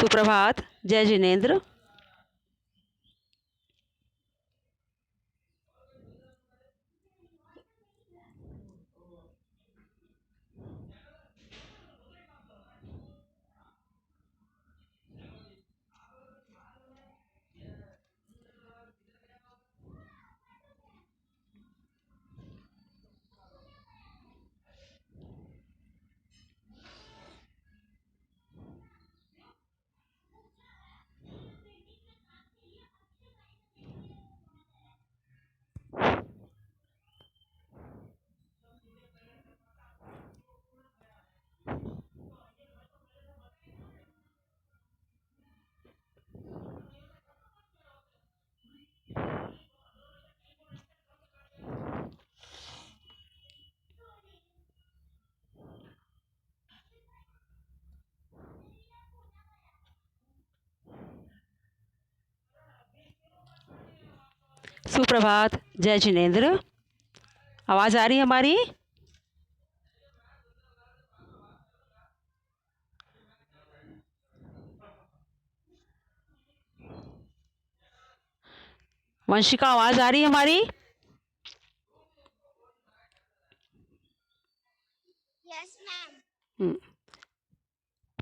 सुप्रभात, जय जिनेंद्र। सुप्रभात, जय जिनेंद्र। आवाज़ आ रही है हमारी? वंशिका, आवाज़ आ रही है हमारी? Yes ma'am.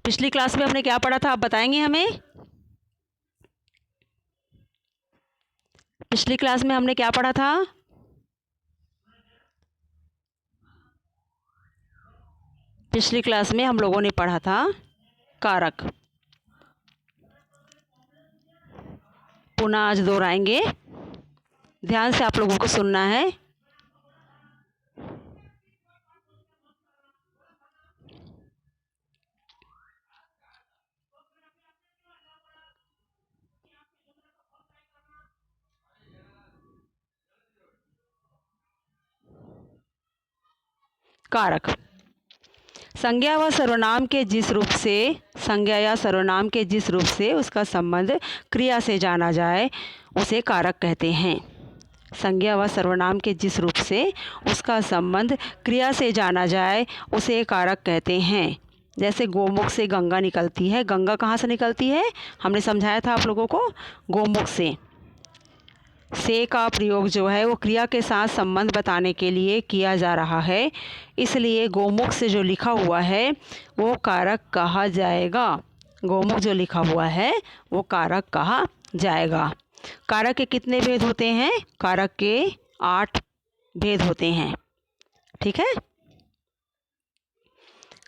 पिछली क्लास में हमने क्या पढ़ा था, आप बताएंगे हमें? पिछली क्लास में हमने क्या पढ़ा था? पिछली क्लास में हम लोगों ने पढ़ा था कारक। पुनः आज दोहराएंगे, ध्यान से आप लोगों को सुनना है। कारक संज्ञा व सर्वनाम के जिस रूप से संज्ञा या सर्वनाम के जिस रूप से उसका संबंध क्रिया से जाना जाए उसे कारक कहते हैं। संज्ञा व सर्वनाम के जिस रूप से उसका संबंध क्रिया से जाना जाए उसे कारक कहते हैं। जैसे गोमुख से गंगा निकलती है। गंगा कहाँ से निकलती है? हमने समझाया था आप लोगों को, गोमुख से का प्रयोग जो है वो क्रिया के साथ संबंध बताने के लिए किया जा रहा है, इसलिए गोमुख से जो लिखा हुआ है वो कारक कहा जाएगा। गोमुख जो लिखा हुआ है वो कारक कहा जाएगा। कारक के कितने भेद होते हैं? कारक के 8 भेद होते हैं। ठीक है,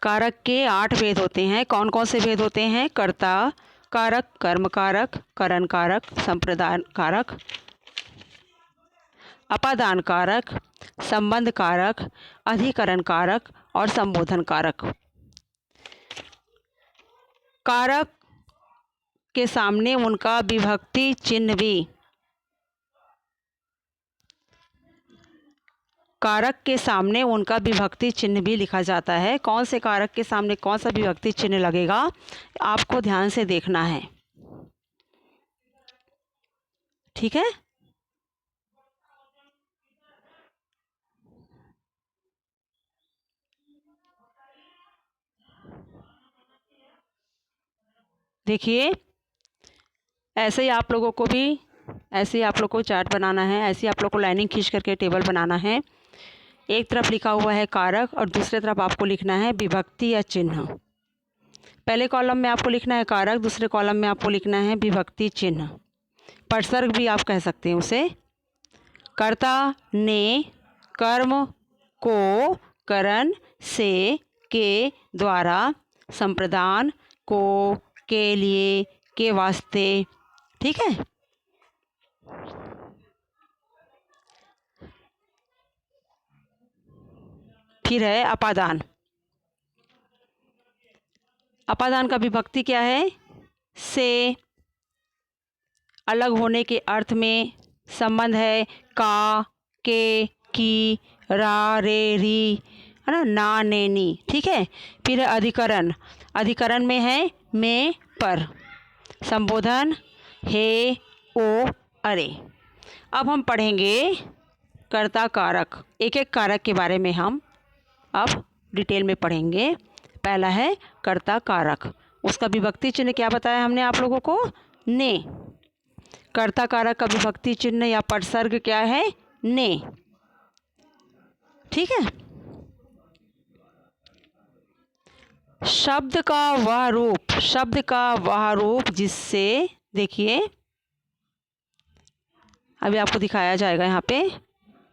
कारक के 8 भेद होते हैं। कौन कौन से भेद होते हैं? कर्ता कारक, कर्म कारक, करण कारक, संप्रदान कारक, अपादान कारक, संबंध कारक, अधिकरण कारक और संबोधन कारक। कारक के सामने उनका विभक्ति चिन्ह भी कारक के सामने उनका विभक्ति चिन्ह भी लिखा जाता है। कौन से कारक के सामने कौन सा विभक्ति चिन्ह लगेगा आपको ध्यान से देखना है। ठीक है, देखिए ऐसे ही आप लोगों को चार्ट बनाना है। ऐसे ही आप लोग को लाइनिंग खींच करके टेबल बनाना है। एक तरफ लिखा हुआ है कारक और दूसरे तरफ आपको लिखना है विभक्ति या चिन्ह। पहले कॉलम में आपको लिखना है कारक, दूसरे कॉलम में आपको लिखना है विभक्ति चिन्ह। पदसर्ग भी आप कह सकते हैं उसे। कर्ता ने कर्म को करण से के द्वारा, संप्रदान को के लिए, के वास्ते। ठीक है, फिर है अपादान। अपादान का विभक्ति क्या है? से अलग होने के अर्थ में संबंध है का, के, की, रा, रे, री, है ना, ना, ने, नी। ठीक है, फिर है अधिकरण। अधिकरण में है में, पर। संबोधन हे, ओ, अरे। अब हम पढ़ेंगे कर्ता कारक। एक एक कारक के बारे में हम अब डिटेल में पढ़ेंगे। पहला है कर्ता कारक, उसका विभक्ति चिन्ह क्या बताया हमने आप लोगों को? ने। कर्ता कारक का विभक्ति चिन्ह या परसर्ग क्या है? ने। ठीक है। शब्द का वह रूप जिससे, देखिए अभी आपको दिखाया जाएगा। यहाँ पे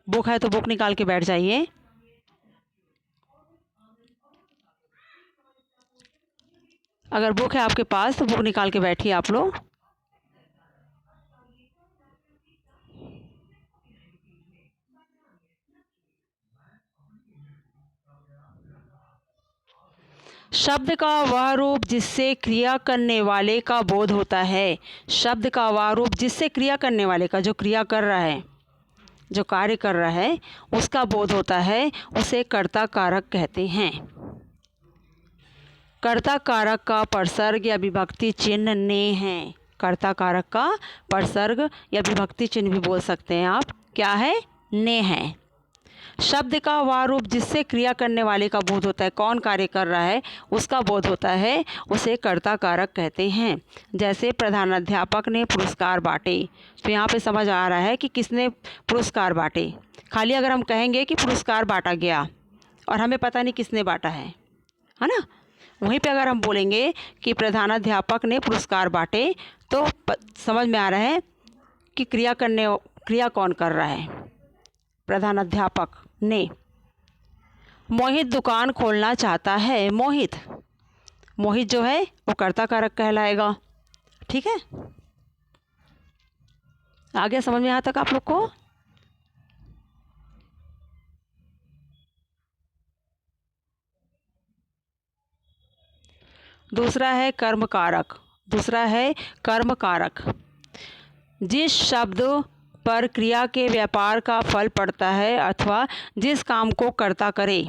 बुक है तो बुक निकाल के बैठ जाइए। अगर बुक है आपके पास तो बुक निकाल के बैठिए आप लोग। शब्द का वह रूप जिससे क्रिया करने वाले का बोध होता है। शब्द का वह रूप जिससे क्रिया करने वाले का, जो क्रिया कर रहा है, जो कार्य कर रहा है, उसका बोध होता है, उसे कर्ता कारक कहते हैं। कर्ता कारक का परसर्ग या विभक्ति चिन्ह ने है। कर्ता कारक का परसर्ग या विभक्ति चिन्ह भी बोल सकते हैं आप। क्या है? ने है। शब्द का वह रूप जिससे क्रिया करने वाले का बोध होता है, कौन कार्य कर रहा है उसका बोध होता है, उसे कर्ता कारक कहते हैं। जैसे प्रधानाध्यापक ने पुरस्कार बांटे, तो यहाँ पे समझ आ रहा है कि किसने पुरस्कार बांटे। खाली अगर हम कहेंगे कि पुरस्कार बांटा गया और हमें पता नहीं किसने बांटा है ना। वहीं पे अगर हम बोलेंगे कि प्रधानाध्यापक ने पुरस्कार बांटे, तो समझ में आ रहा है कि क्रिया कौन कर रहा है? प्रधानाध्यापक ने। मोहित दुकान खोलना चाहता है। मोहित जो है वो कर्ता कारक कहलाएगा। ठीक है, आ गया समझ में यहाँ तक आप लोग को? दूसरा है कर्म कारक। जिस शब्द पर क्रिया के व्यापार का फल पड़ता है अथवा जिस काम को कर्ता करे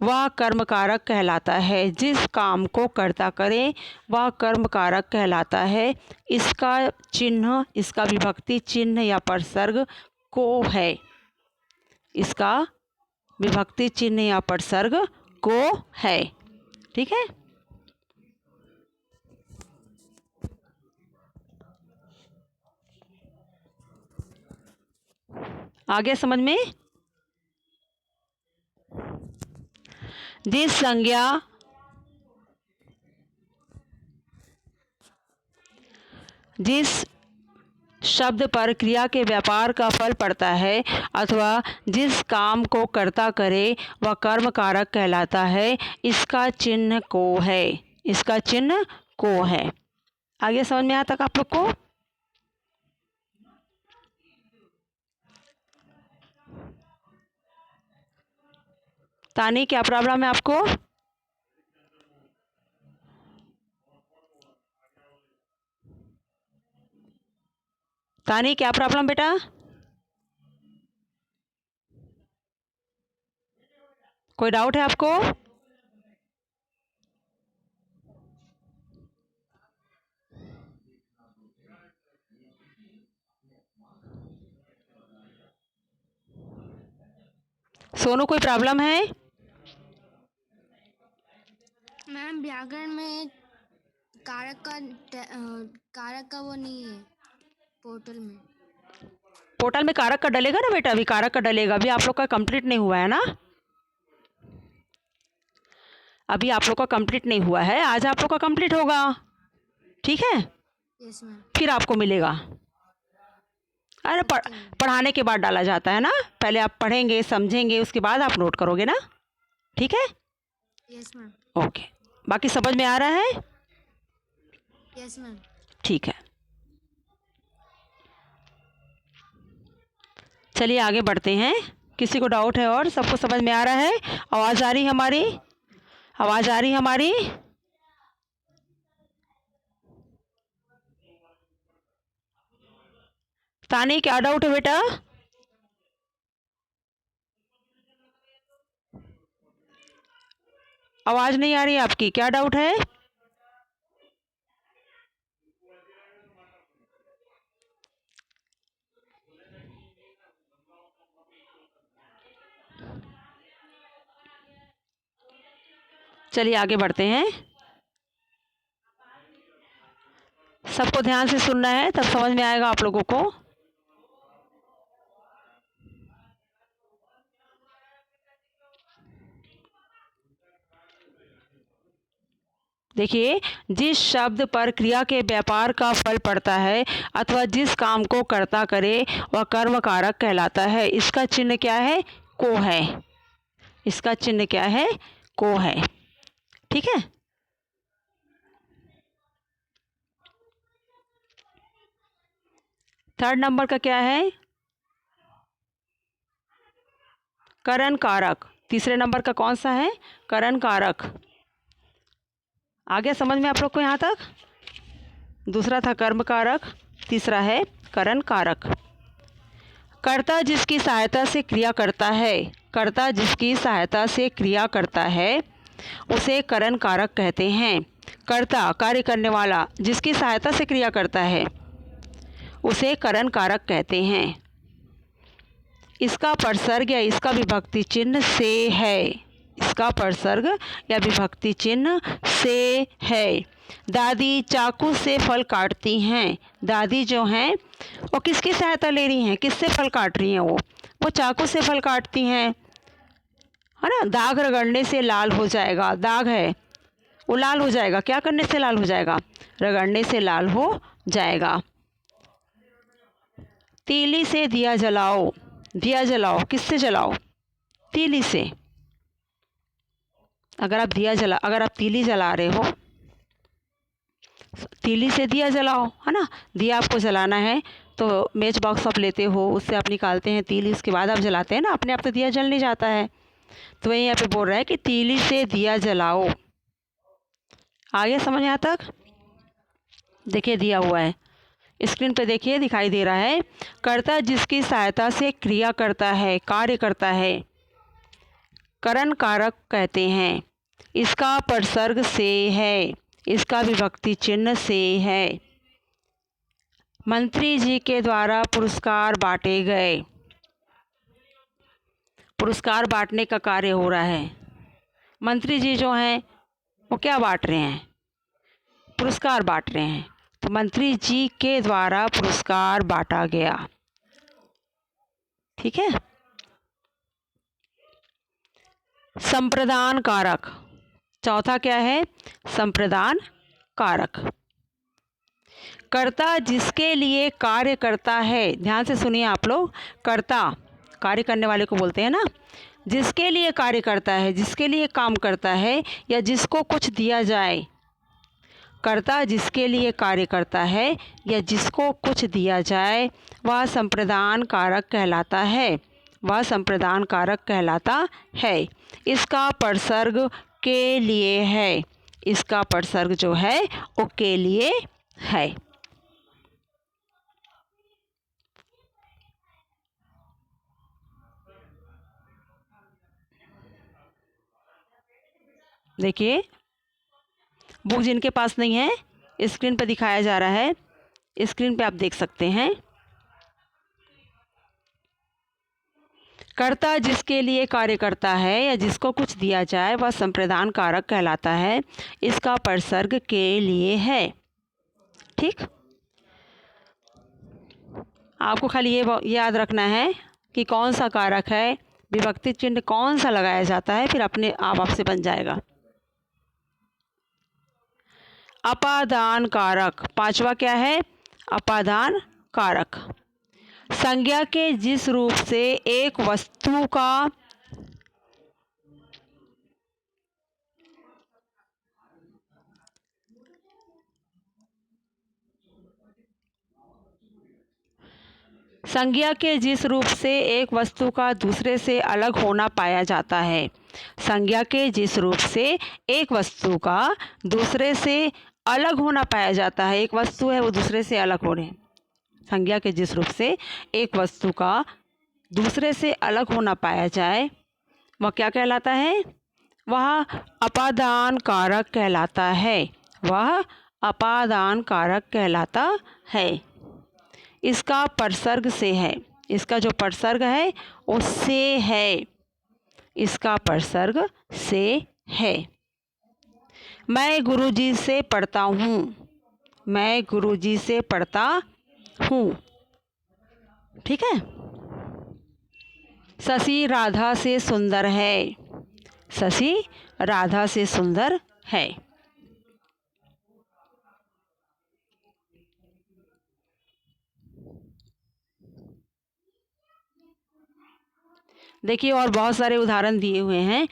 वह कर्म कारक कहलाता है। जिस काम को कर्ता करे वह कर्म कारक कहलाता है। इसका विभक्ति चिन्ह या परसर्ग को है। इसका विभक्ति चिन्ह या परसर्ग को है। ठीक है। आगे समझ में? जिस शब्द पर क्रिया के व्यापार का फल पड़ता है अथवा जिस काम को कर्ता करे वह कर्म कारक कहलाता है। इसका चिन्ह को है। आगे समझ में आता तक आप लोग को? तानी क्या प्रॉब्लम है आपको? तानी क्या प्रॉब्लम बेटा? कोई डाउट है आपको? सोनू कोई प्रॉब्लम है? मैम व्याकरण में कारक का वो नहीं है पोर्टल में कारक का डलेगा ना बेटा, अभी कारक का डलेगा। अभी आप लोग का कंप्लीट नहीं हुआ है ना। अभी आप लोग का कंप्लीट नहीं हुआ है, आज आप लोग का कंप्लीट होगा। ठीक है। Yes ma'am. फिर आपको मिलेगा। अरे पढ़ाने के बाद डाला जाता है ना। पहले आप पढ़ेंगे समझेंगे, उसके बाद आप नोट करोगे ना। ठीक है। Yes ma'am. ओके, बाकी समझ में आ रहा है? Yes ma'am. ठीक है, चलिए आगे बढ़ते हैं। किसी को डाउट है और? सबको समझ में आ रहा है? आवाज़ आ रही हमारी? आवाज़ आ रही हमारी? तानी क्या डाउट है बेटा? आवाज़ नहीं आ रही आपकी, क्या डाउट है? चलिए आगे बढ़ते हैं। सबको ध्यान से सुनना है, तब समझ में आएगा आप लोगों को। देखिए, जिस शब्द पर क्रिया के व्यापार का फल पड़ता है अथवा जिस काम को कर्ता करे वह कर्म कारक कहलाता है। इसका चिन्ह क्या है? को है। इसका चिन्ह क्या है? को है। ठीक है। थर्ड नंबर का क्या है? करण कारक। तीसरे नंबर का कौन सा है? करण कारक। आ गया समझ में आप लोग को यहाँ तक? दूसरा था कर्म कारक, तीसरा है करण कारक। कर्ता जिसकी सहायता से क्रिया करता है, कर्ता जिसकी सहायता से क्रिया करता है उसे करण कारक कहते हैं। कर्ता कार्य करने वाला जिसकी सहायता से क्रिया करता है उसे करण कारक कहते हैं। इसका परसर्ग या इसका विभक्ति चिन्ह से है। इसका परसर्ग या विभक्ति चिन्ह से है। दादी चाकू से फल काटती हैं। दादी जो हैं वो किसकी सहायता ले रही हैं? किससे फल काट रही हैं? वो चाकू से फल काटती हैं, है ना। दाग रगड़ने से लाल हो जाएगा। दाग है वो लाल हो जाएगा। क्या करने से लाल हो जाएगा? रगड़ने से लाल हो जाएगा। तीली से दिया जलाओ। दिया जलाओ किससे जलाओ? तीली से। अगर आप तीली जला रहे हो, तीली से दिया जलाओ, है ना। दिया आपको जलाना है तो मैच बॉक्स आप लेते हो, उससे आप निकालते हैं तीली, उसके बाद आप जलाते हैं ना। अपने आप तो दिया जल नहीं जाता है। तो वही यहाँ पे बोल रहा है कि तीली से दिया जलाओ। आ गया समझ यहाँ तक? देखिए दिया हुआ है स्क्रीन पे, देखिए दिखाई दे रहा है। कर्ता जिसकी सहायता से क्रिया करता है, कार्य करता है, करण कारक कहते हैं। इसका परसर्ग से है। इसका विभक्ति चिन्ह से है। मंत्री जी के द्वारा पुरस्कार बांटे गए। पुरस्कार बांटने का कार्य हो रहा है। मंत्री जी जो हैं वो क्या बांट रहे हैं? पुरस्कार बांट रहे हैं। तो मंत्री जी के द्वारा पुरस्कार बांटा गया। ठीक है। संप्रदान कारक। चौथा क्या है? संप्रदान कारक। कर्ता जिसके लिए कार्य करता है, ध्यान से सुनिए आप लोग। कर्ता कार्य करने वाले को बोलते हैं ना। जिसके लिए कार्य करता है, जिसके लिए काम करता है या जिसको कुछ दिया जाए। कर्ता जिसके लिए कार्य करता है या जिसको कुछ दिया जाए वह संप्रदान कारक कहलाता है। वह संप्रदान कारक कहलाता है। इसका परसर्ग के लिए है। इसका परसर्ग जो है वो के लिए है। देखिए बुक जिनके पास नहीं है स्क्रीन पर दिखाया जा रहा है, स्क्रीन पे आप देख सकते हैं। कर्ता जिसके लिए कार्य करता है या जिसको कुछ दिया जाए वह संप्रदान कारक कहलाता है। इसका परसर्ग के लिए है। ठीक। आपको खाली ये याद रखना है कि कौन सा कारक है, विभक्ति चिन्ह कौन सा लगाया जाता है, फिर अपने आप से बन जाएगा। अपादान कारक। पांचवा क्या है? अपादान कारक। संज्ञा के जिस रूप से एक वस्तु का संज्ञा के जिस रूप से एक वस्तु का दूसरे से अलग होना पाया जाता है। संज्ञा के जिस रूप से एक वस्तु का दूसरे से अलग होना पाया जाता है। एक वस्तु है वो दूसरे से अलग हो रहे हैं। संज्ञा के जिस रूप से एक वस्तु का दूसरे से अलग होना पाया जाए वह क्या कहलाता है? वह अपादान कारक कहलाता है। वह अपादान कारक कहलाता है। इसका परसर्ग से है। इसका जो परसर्ग है उससे है। इसका परसर्ग से है। मैं गुरुजी से पढ़ता हूँ। मैं गुरुजी से पढ़ता हूँ। ठीक है। शशि राधा से सुंदर है। शशि राधा से सुंदर है। देखिए और बहुत सारे उदाहरण दिए हुए हैं।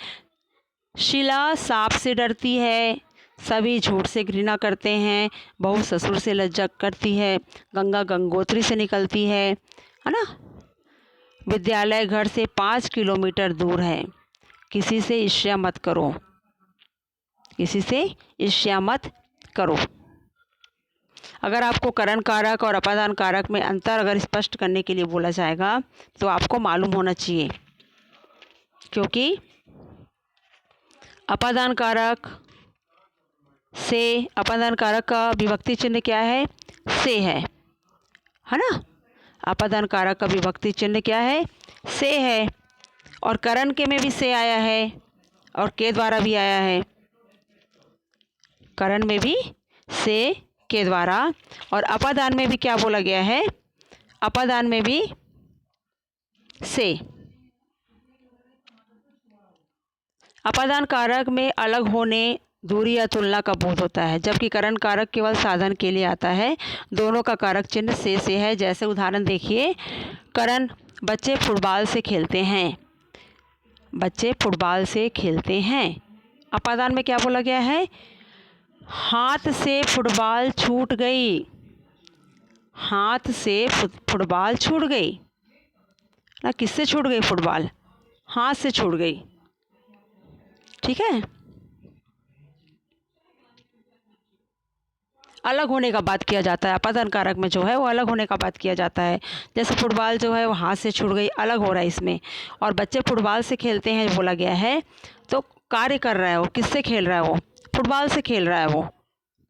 शीला सांप से डरती है। सभी झूठ से घृणा करते हैं। बहू ससुर से लज्जा करती है। गंगा गंगोत्री से निकलती है ना। विद्यालय घर से 5 किलोमीटर दूर है। किसी से ईर्ष्या मत करो। किसी से ईर्ष्या मत करो। अगर आपको करण कारक और अपादान कारक में अंतर अगर स्पष्ट करने के लिए बोला जाएगा तो आपको मालूम होना चाहिए, क्योंकि अपादान कारक का विभक्ति चिन्ह क्या है? से है ना। अपादान कारक का विभक्ति चिन्ह क्या है? से है। और करण के में भी से आया है और के द्वारा भी आया है। करण में भी से के द्वारा, और अपादान में भी क्या बोला गया है? अपादान में भी से। अपादान कारक में अलग होने, दूरी या तुलना का बोध होता है, जबकि करण कारक केवल साधन के लिए आता है। दोनों का कारक चिन्ह से है। जैसे उदाहरण देखिए, करण बच्चे फुटबॉल से खेलते हैं। बच्चे फुटबॉल से खेलते हैं। अपादान में क्या बोला गया है? हाथ से फुटबॉल छूट गई। हाथ से फुटबॉल छूट गई ना। किससे छूट गई फुटबॉल? हाथ से छूट गई। ठीक है। अलग होने का बात किया जाता है। अपादान कारक में जो है वो अलग होने का बात किया जाता है। जैसे फुटबॉल जो है वो हाथ से छूट गई, अलग हो रहा है इसमें। और बच्चे फुटबॉल से खेलते हैं बोला गया है, तो कार्य कर रहा है वो। किससे खेल रहा है वो? फुटबॉल से खेल रहा है वो,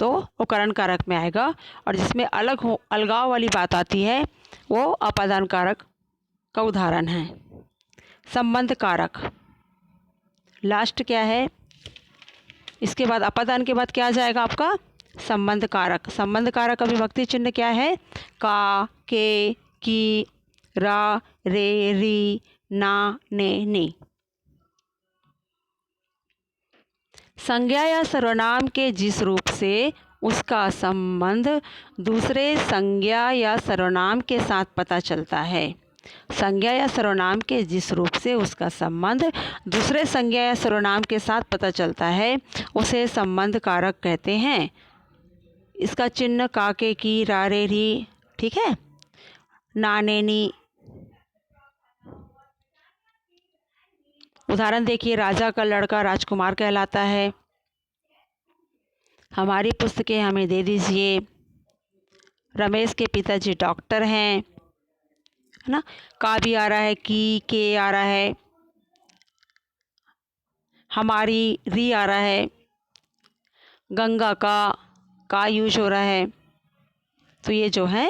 तो वो करण कारक में आएगा। और जिसमें अलगाव वाली बात आती है वो अपादान कारक का उदाहरण है। संबंध कारक लास्ट क्या है? इसके बाद अपादान के बाद क्या आ जाएगा आपका? संबंध कारक। संबंध कारक का विभक्ति चिन्ह क्या है? का, के, की, रा, रे, री, ना, ने, नी। संज्ञा या सर्वनाम के जिस रूप से उसका संबंध दूसरे संज्ञा या सर्वनाम के साथ पता चलता है। संज्ञा या सर्वनाम के जिस रूप से उसका संबंध दूसरे संज्ञा या सर्वनाम के साथ पता चलता है उसे संबंध कारक कहते हैं। इसका चिन्ह का, के, की, रा, रे, री। ठीक है। ना, ने, नी। उदाहरण देखिए, राजा का लड़का राजकुमार कहलाता है। हमारी पुस्तकें हमें दे दीजिए। रमेश के पिताजी डॉक्टर हैं, है ना। का भी आ रहा है, की, के आ रहा है, हमारी, री आ रहा है, गंगा का यूज हो रहा है। तो ये जो है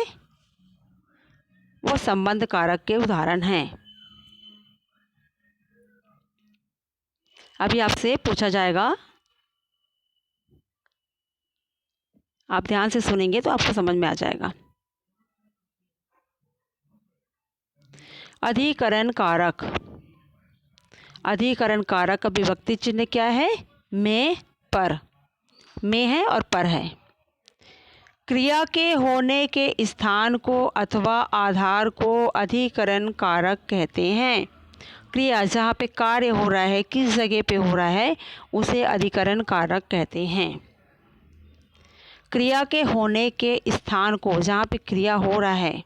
वो संबंध कारक के उदाहरण हैं। अभी आपसे पूछा जाएगा, आप ध्यान से सुनेंगे तो आपको समझ में आ जाएगा। अधिकरण कारक। अधिकरण कारक का विभक्ति चिन्ह क्या है? में, पर। में है और पर है। क्रिया के होने के स्थान को अथवा आधार को अधिकरण कारक कहते हैं। क्रिया जहाँ पे कार्य हो रहा है, किस जगह पे हो रहा है, उसे अधिकरण कारक कहते हैं। क्रिया के होने के स्थान को, जहाँ पे क्रिया हो रहा है,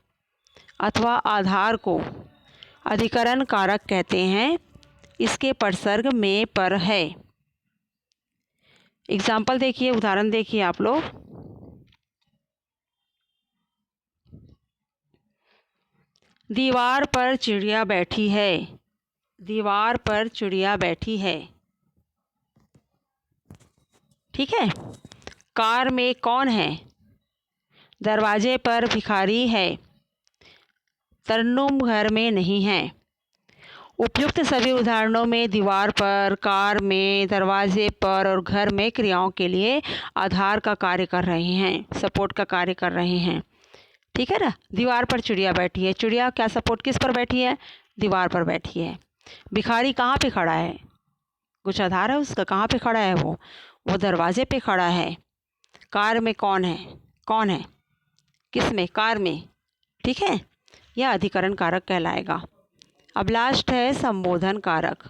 अथवा आधार को अधिकरण कारक कहते हैं। इसके परसर्ग में, पर है। एग्जाम्पल देखिए, उदाहरण देखिए आप लोग। दीवार पर चिड़िया बैठी है। दीवार पर चिड़िया बैठी है। ठीक है। कार में कौन है? दरवाजे पर भिखारी है। तरन्नुम घर में नहीं है। उपयुक्त सभी उदाहरणों में दीवार पर, कार में, दरवाजे पर और घर में क्रियाओं के लिए आधार का कार्य कर रहे हैं, सपोर्ट का कार्य कर रहे हैं। ठीक है ना। दीवार पर चिड़िया बैठी है, चिड़िया क्या सपोर्ट किस पर बैठी है? दीवार पर बैठी है। भिखारी कहाँ पे खड़ा है? कुछ आधार है उसका, कहाँ पे खड़ा है वो दरवाजे पे खड़ा है। कार में कौन है? कौन है? किस में? कार में। ठीक है, यह अधिकरण कारक कहलाएगा। अब लास्ट है संबोधन कारक।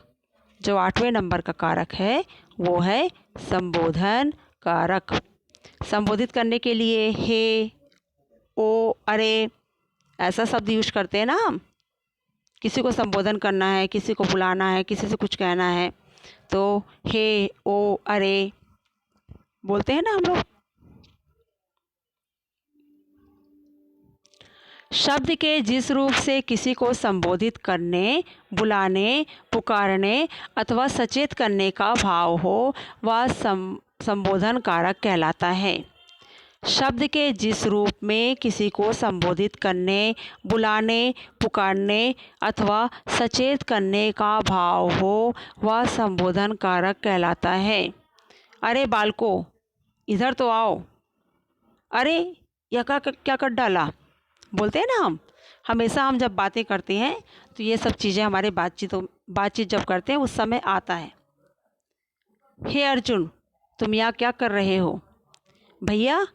जो 8वें नंबर का कारक है वो है संबोधन कारक। संबोधित करने के लिए हे, ओ, अरे ऐसा शब्द यूज करते हैं ना हम। किसी को संबोधन करना है, किसी को बुलाना है, किसी से कुछ कहना है तो हे, ओ, अरे बोलते हैं ना हम लोग। शब्द के जिस रूप से किसी को संबोधित करने, बुलाने, पुकारने अथवा सचेत करने का भाव हो वह संबोधन कारक कहलाता है। शब्द के जिस रूप में किसी को संबोधित करने, बुलाने, पुकारने अथवा सचेत करने का भाव हो वह संबोधन कारक कहलाता है। अरे बालको, इधर तो आओ। अरे यह क्या कर डाला, बोलते हैं ना हम। हमेशा हम जब बातें करते हैं तो ये सब चीज़ें हमारे बातचीत जब करते हैं उस समय आता है। हे अर्जुन, तुम यहाँ क्या कर रहे हो? भैया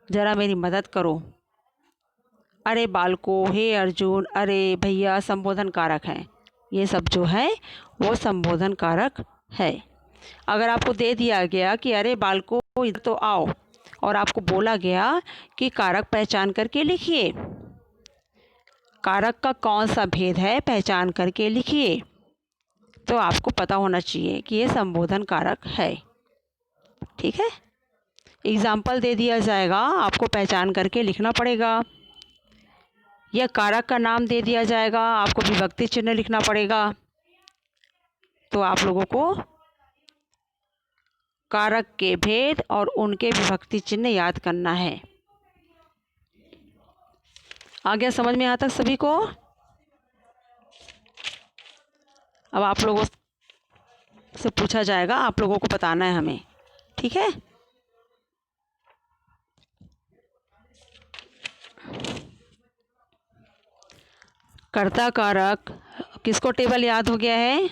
ज़रा मेरी मदद करो। अरे बालको, हे अर्जुन, अरे भैया संबोधन कारक हैं। ये सब जो है वो संबोधन कारक है। अगर आपको दे दिया गया कि अरे बालको इधर तो आओ और आपको बोला गया कि कारक पहचान करके लिखिए, कारक का कौन सा भेद है पहचान करके लिखिए, तो आपको पता होना चाहिए कि ये संबोधन कारक है। ठीक है, एग्जाम्पल दे दिया जाएगा, आपको पहचान करके लिखना पड़ेगा। यह कारक का नाम दे दिया जाएगा, आपको विभक्ति चिन्ह लिखना पड़ेगा। तो आप लोगों को कारक के भेद और उनके विभक्ति चिन्ह याद करना है। आ गया समझ में यहाँ तक सभी को? अब आप लोगों से पूछा जाएगा, आप लोगों को बताना है हमें। ठीक है, कर्ता कारक किसको टेबल याद हो गया है?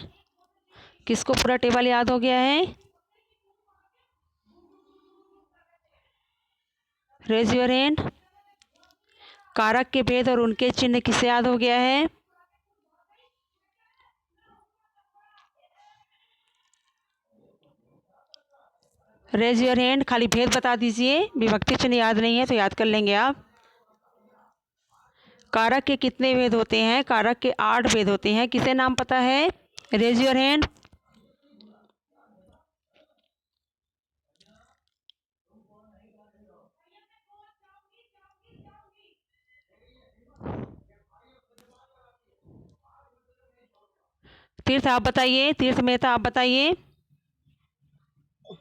किसको पूरा टेबल याद हो गया है? Raise your hand. कारक के भेद और उनके चिन्ह किसे याद हो गया है? Raise your hand. खाली भेद बता दीजिए, विभक्ति चिन्ह याद नहीं है तो याद कर लेंगे आप। कारक के कितने भेद होते हैं? कारक के 8 भेद होते हैं। किसे नाम पता है? Raise your hand. तीर्थ आप बताइए, तीर्थ मेहता आप बताइए। मैम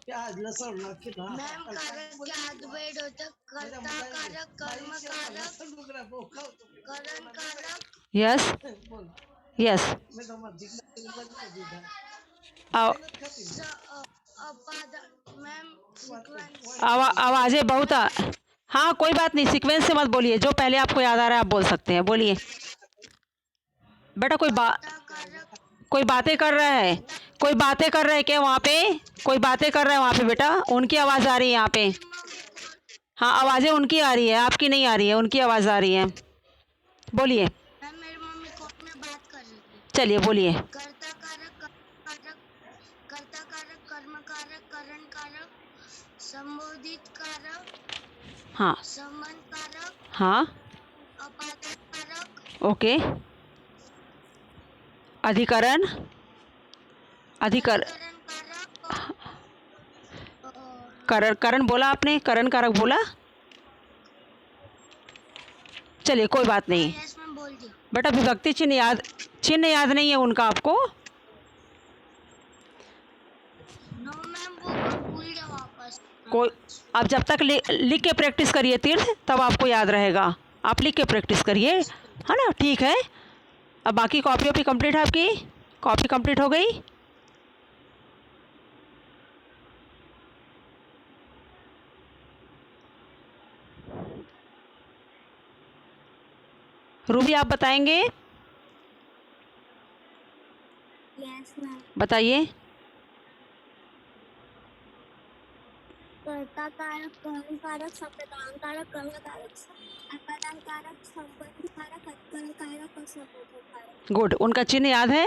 कारक के 8 भेद होते, कर्ता कारक, कर्म कारक, करण कारक। Yes yes. आवाज़ें बहुत हाँ कोई बात नहीं, सीक्वेंस से मत बोलिए, जो पहले आपको याद आ रहा है आप बोल सकते हैं, बोलिए बेटा। कोई बातें कर रहा है, कोई बातें कर रहा है क्या वहाँ पे? कोई बातें कर रहा है वहाँ पे बेटा, उनकी आवाज़ आ रही है यहाँ पे। हाँ आवाज़ें उनकी आ रही है, आपकी नहीं आ रही है, उनकी आवाज़ आ रही है। बोलिए। मेरी मम्मी कोर्ट में बात कर रही थी। चलिए बोलिए। कर्ता कारक, कर्म कारक, करण कारक, संबोधित कारक, हाँ संबंध कारक, हाँ अपादान कारक, ओके। अधिकरण करण बोला आपने, करण कारक बोला। चलिए कोई बात नहीं बेटा, विभक्ति चिन्ह याद नहीं है उनका आपको। कोई आप जब तक लिख के प्रैक्टिस करिए तीर्थ, तब आपको याद रहेगा। आप लिख के प्रैक्टिस करिए, है ना? ठीक है। अब बाकी कॉपी कंप्लीट है आपकी? कॉपी कंप्लीट हो गई? रूबी आप बताएंगे? Yes ma'am. बताइए। कर्ता कारक, कर्म कारक, संप्रदान कारक, कर्म कारक, अपादान कारक, संबंध कारक, अधिकरण कारक और संबोधन कारक। गुड। उनका चिन्ह याद है?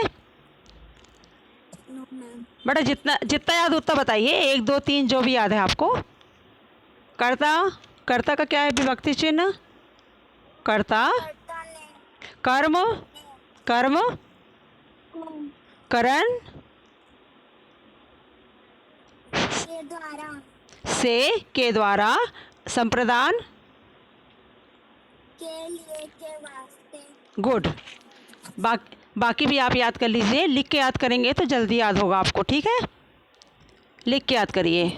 No ma'am. बेटा जितना जितना याद उतना बताइए, 1 2 3 जो भी याद है आपको। कर्ता, कर्ता का क्या है विभक्ति चिन्ह? कर्ता, कर्ता ने, कर्म, कर्म, को, करण, के द्वारा, से, के द्वारा, संप्रदान, के लिए, के वास्ते। गुड। बाकी भी आप याद कर लीजिए, लिख के याद करेंगे तो जल्दी याद होगा आपको, ठीक है? लिख के याद करिए।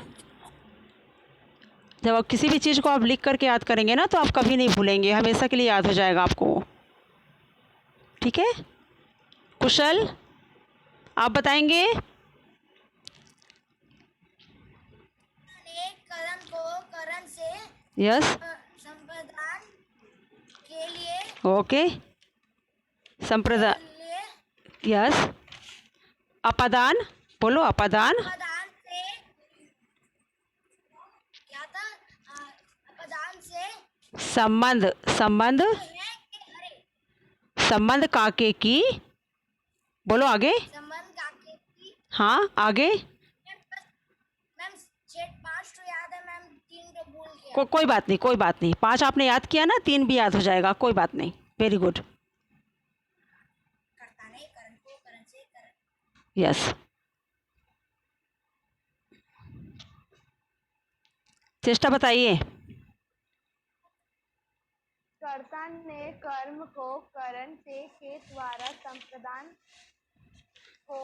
जब आप किसी भी चीज़ को आप लिख करके याद करेंगे ना तो आप कभी नहीं भूलेंगे, हमेशा के लिए याद हो जाएगा आपको, ठीक है? कुशल आप बताएंगे? करण को करण से यस। संप्रदान के लिए, ओके। संप्रदान, लिए यस। अपादान, बोलो अपादान। अपदान से, क्या था? अपदान से संबंध, संबंध, संबंध काके की, बोलो आगे। संबंध काके की। हाँ आगे। मैम 5 तो याद है मैम, 3 तो भूल गया। कोई बात नहीं, कोई बात नहीं, 5 आपने याद किया ना, 3 भी याद हो जाएगा, कोई बात नहीं। Very good. कर्ता ने करण को करण से करण। यस। चेष्टा बताइए। कर्ता ने कर्म को करण से के द्वारा संप्रदान को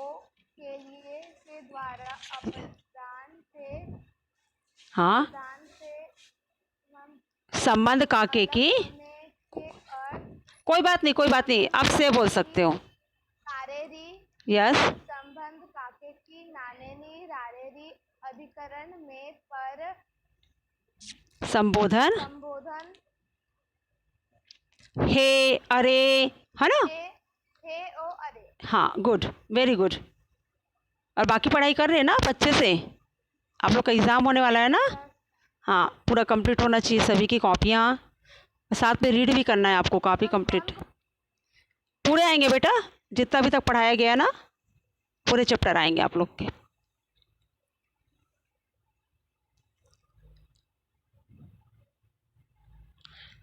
के लिए के द्वारा अपदान से हाँ। दान से संबंध काके की, होने के अर्थ कोई बात नहीं, कोई बात नहीं, आप से बोल सकते हो। तारेरी यस। संबंध काके की नानेनी रारेरी अधिकरण में पर संबोधन, संबोधन हे, अरे, है ना? हे ओ अरे। हाँ गुड, वेरी गुड। और बाकी पढ़ाई कर रहे हैं ना आप अच्छे से? आप लोग का एग्ज़ाम होने वाला है ना? हाँ, पूरा कंप्लीट होना चाहिए सभी की कॉपियाँ, साथ में रीड भी करना है आपको, कॉपी कंप्लीट पूरे आएंगे बेटा, जितना अभी तक पढ़ाया गया ना पूरे चैप्टर आएंगे आप लोग के।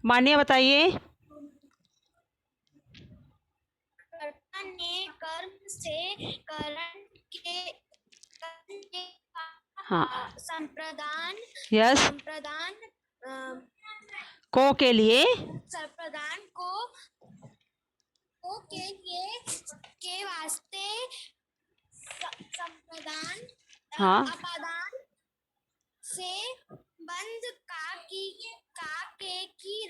मान्या बताइए। कर्ता ने कर्म से करण के हाँ। संप्रदान यस। संप्रदान को के लिए, संप्रदान को के लिए के वास्ते संप्रदान हाँ। अपादान से बंद का के की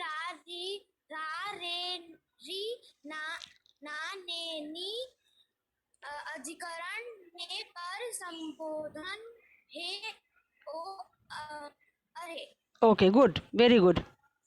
रा रे री ना ने नी अधिकरण में पर संबोधन हे ओ अरे। Okay good, very good.